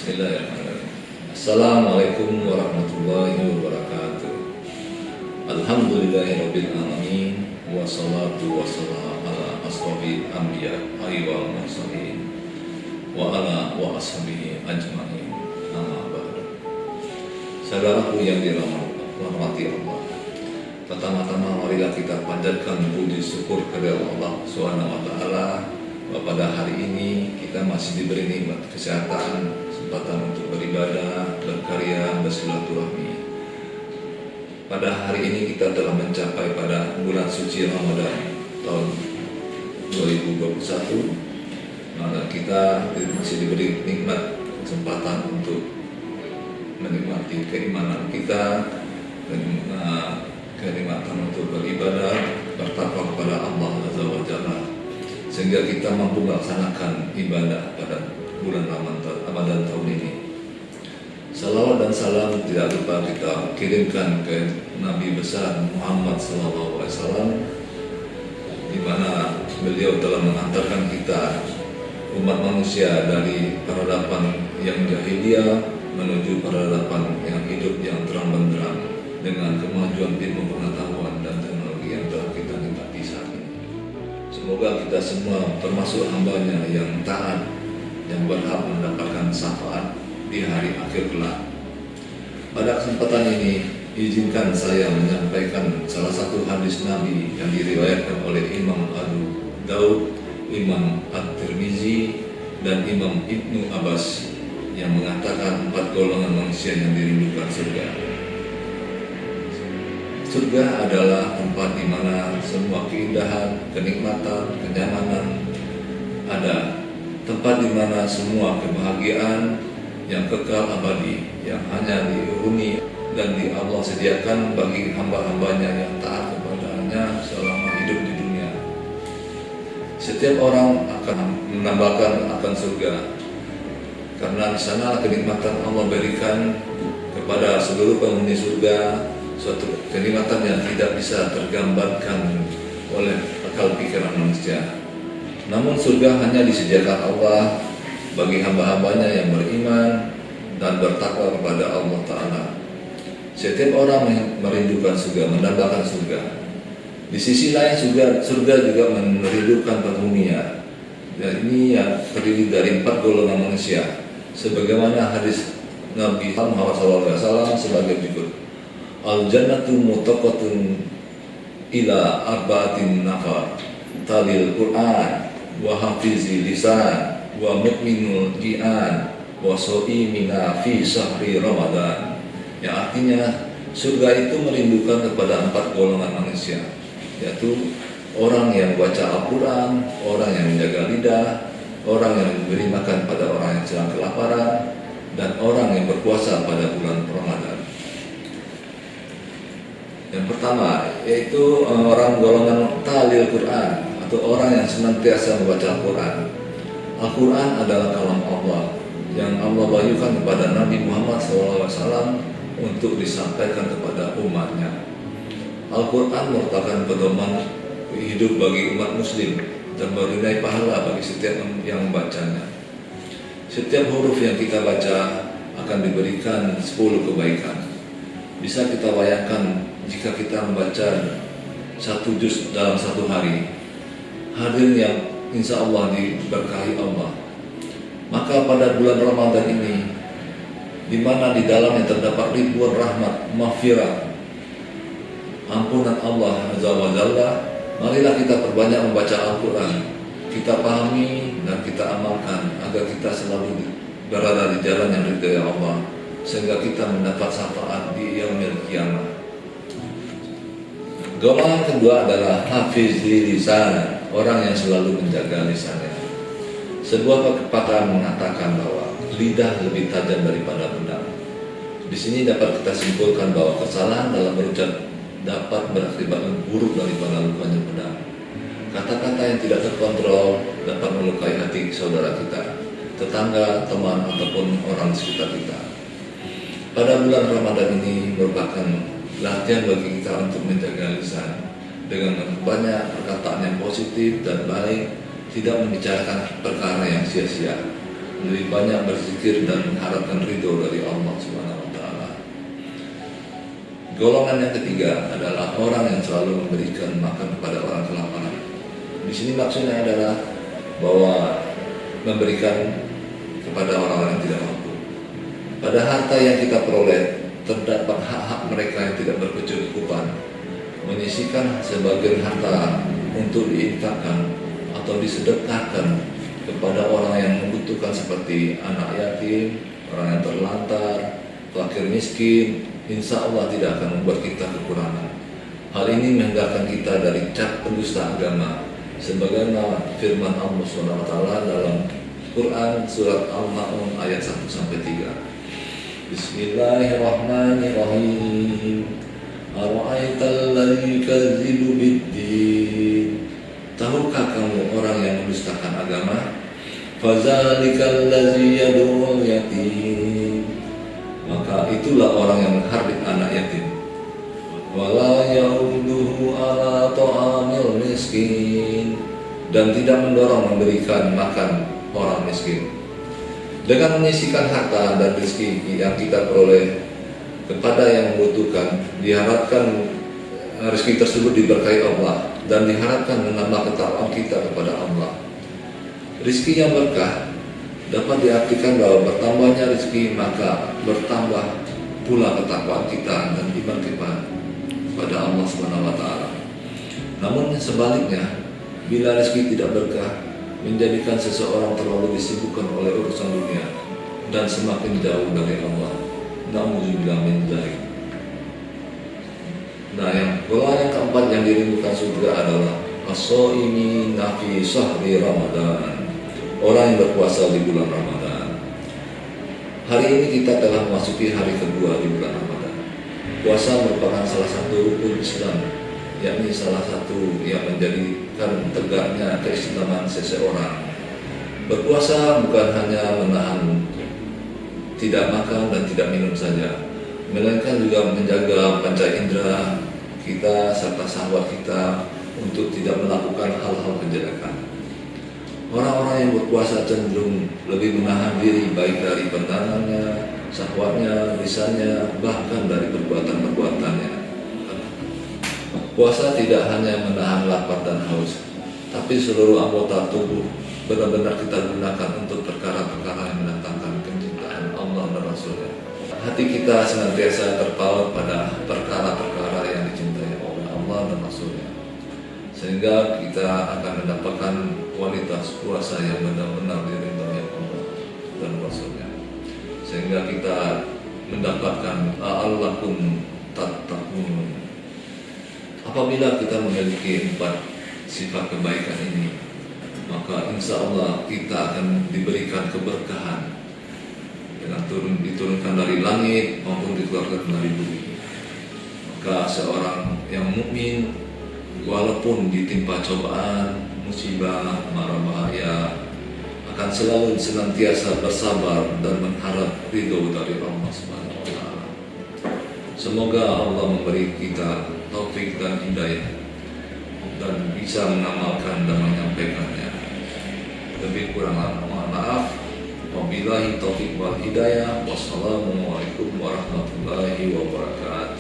Bismillahirrahmanirrahim. Assalamualaikum warahmatullahi wabarakatuh. Alhamdulillahirabbil alamin wassalatu wassalamu ala asrofil anbiya wal mursalin wa ala wa ashabihi ajmain. Amma ba'du. Saudaraku yang dirahmati Allah. Pertama-tama marilah kita panjatkan puji syukur kepada Allah Subhanahu wa taala bahwa pada hari ini kita masih diberi nikmat kesehatan, kesempatan untuk beribadah, berkarya, bersilaturahmi. Pada hari ini kita telah mencapai pada bulan suci Ramadan tahun 2021. Maka kita masih diberi nikmat kesempatan untuk menikmati keimanan kita dan kenikmatan untuk beribadah, bertakwa kepada Allah Azza wa Jalla, sehingga kita mampu melaksanakan ibadah pada bulan Ramadan tahun ini. Salawat dan salam tidak lupa kita kirimkan ke Nabi besar Muhammad SAW, di mana beliau telah mengantarkan kita umat manusia dari peradaban yang jahiliyah menuju peradaban yang hidup yang terang benderang dengan kemajuan ilmu pengetahuan dan teknologi yang telah kita nikmati saat ini. Semoga kita semua termasuk hambanya yang taat, yang berhak mendapatkan syafaat di hari akhir kelak. Pada kesempatan ini, izinkan saya menyampaikan salah satu hadis Nabi yang diriwayatkan oleh Imam Abu Daud, Imam At-Tirmizi, dan Imam Ibnu Abbas yang mengatakan 4 golongan manusia yang dirindukan surga. Surga adalah tempat di mana semua keindahan, kenikmatan, kenyamanan ada. Tempat di mana semua kebahagiaan yang kekal abadi, yang hanya dihuni dan di Allah sediakan bagi hamba-hambanya yang taat kepadanya selama hidup di dunia. Setiap orang akan menambahkan akan surga, karena di sana kenikmatan Allah berikan kepada seluruh penghuni surga, suatu kenikmatan yang tidak bisa tergambarkan oleh akal pikiran manusia. Namun surga hanya disediakan Allah bagi hamba-hambanya yang beriman dan bertakwa kepada Allah Ta'ala. Setiap orang merindukan surga, mendambakan surga. Di sisi lain surga juga merindukan penghuninya. Dan ini yang terdiri dari 4 golongan manusia, sebagaimana hadis Nabi Muhammad SAW sebagai berikut: Al-jannatu mutaqatun ila arba'atin nafar, talil Qur'an, wa hafizi lisan, wa mu'minul ji'an, wa so'imina fi syahri Ramadan. Yang artinya surga itu merindukan kepada 4 golongan manusia, yaitu orang yang baca Al-Quran, orang yang menjaga lidah, orang yang memberi makan pada orang yang sedang kelaparan, dan orang yang berpuasa pada bulan Ramadan. Yang pertama yaitu orang golongan talil Quran, atau orang yang senantiasa membaca Al-Quran. Al-Quran adalah kalam Allah yang Allah wahyukan kepada Nabi Muhammad SAW untuk disampaikan kepada umatnya. Al-Quran merupakan pedoman hidup bagi umat muslim dan bernilai pahala bagi setiap yang membacanya. Setiap huruf yang kita baca akan diberikan 10 kebaikan. Bisa kita bayangkan jika kita membaca 1 juz dalam 1 hari, hadirin yang insya Allah diberkahi Allah. Maka pada bulan Ramadan ini, di mana di dalamnya terdapat ribuan rahmat, maghfirah, ampunan Allah Azza wa Jalla, marilah kita perbanyak membaca Al-Quran, kita pahami dan kita amalkan agar kita selalu berada di jalan yang ridha Allah, sehingga kita mendapat syafaat di yaumil qiyamah. Golongan kedua adalah hafiz lisan, orang yang selalu menjaga lisannya. Sebuah pepatah mengatakan bahwa lidah lebih tajam daripada pedang. Di sini dapat kita simpulkan bahwa kesalahan dalam berucap dapat berakibat lebih buruk daripada lukanya pedang. Kata-kata yang tidak terkontrol dapat melukai hati saudara kita, tetangga, teman, ataupun orang sekitar kita. Pada bulan Ramadan ini merupakan latihan bagi kita untuk menjaga lisan dengan banyak perkataan yang positif dan baik, tidak membicarakan perkara yang sia-sia. lebih banyak berzikir dan mengharapkan ridho dari Allah Subhanahu wa taala. Golongan yang ketiga adalah orang yang selalu memberikan makan kepada orang kelaparan. Di sini maksudnya adalah bahwa memberikan kepada orang-orang yang tidak mampu. Pada harta yang kita peroleh terdapat hak-hak mereka yang tidak berkecukupan. Menyisihkan sebagian harta untuk diinfakkan atau disedekahkan kepada orang yang membutuhkan seperti anak yatim, orang yang terlantar, fakir miskin, insya Allah tidak akan membuat kita kekurangan. Hal ini menghindarkan kita dari cap pendusta agama, sebagaimana firman Allah SWT dalam Quran surat Al-Ma'un ayat 1-3. Bismillahirrahmanirrahim. Ara'aital ladzi yukadzibu bid-din. Tahukah kamu orang yang mendustakan agama? Fadzalikal ladzi yad'ul yatim. Maka itulah orang yang menghardik anak yatim. Wala ya'uduhu ala ta'amil miskin. Dan tidak mendorong memberikan makan orang miskin. Dengan menyisihkan harta dan rezeki yang kita peroleh kepada yang membutuhkan, diharapkan rezeki tersebut diberkahi Allah dan diharapkan menambah ketakwaan kita kepada Allah. Rezeki yang berkah dapat diartikan bahwa bertambahnya rezeki maka bertambah pula ketakwaan kita dan iman kita kepada Allah Subhanahu wa taala. Namun sebaliknya, bila rezeki tidak berkah, menjadikan seseorang terlalu disibukkan oleh urusan dunia dan semakin jauh dari Allah. Na'udzubillah min dzalik. Nah, yang golongan yang keempat yang dirindukan surga adalah as-shaimi fi syahri Ramadan. Orang yang berpuasa di bulan Ramadan. Hari ini kita telah memasuki hari kedua di bulan Ramadan. Puasa merupakan salah satu rukun Islam, yakni salah satu yang menjadikan tegaknya keislaman seseorang. Berpuasa bukan hanya menahan tidak makan dan tidak minum saja, melainkan juga menjaga panca indera kita serta syahwat kita untuk tidak melakukan hal-hal kejelekan. Orang-orang yang berpuasa cenderung lebih menahan diri baik dari pandangannya, syahwatnya, lisannya, bahkan dari perbuatan-perbuatannya. Puasa tidak hanya menahan lapar dan haus, tapi seluruh anggota tubuh benar-benar kita gunakan untuk perkara-perkara yang mendatangkan kecintaan Allah dan Rasulnya. Hati kita senantiasa terpaut pada perkara-perkara yang dicintai oleh Allah dan Rasulnya, sehingga kita akan mendapatkan kualitas puasa yang benar-benar diridhoi Allah dan Rasulnya, sehingga kita mendapatkan la'allakum tattaqun. Apabila kita memiliki 4 sifat kebaikan ini, maka insya Allah kita akan diberikan keberkahan dengan diturunkan dari langit maupun dikeluarkan dari bumi. Maka seorang yang mukmin walaupun ditimpa cobaan, musibah, mara bahaya, akan selalu senantiasa bersabar dan mengharap ridho dari Allah Subhanahu wa taala. Semoga Allah memberi kita taufik dan hidayah dan bisa mengamalkan dan menyampaikannya. Lebih kurang mohon maaf. Wabillahi taufiq wal hidayah. Wassalamualaikum warahmatullahi wabarakatuh.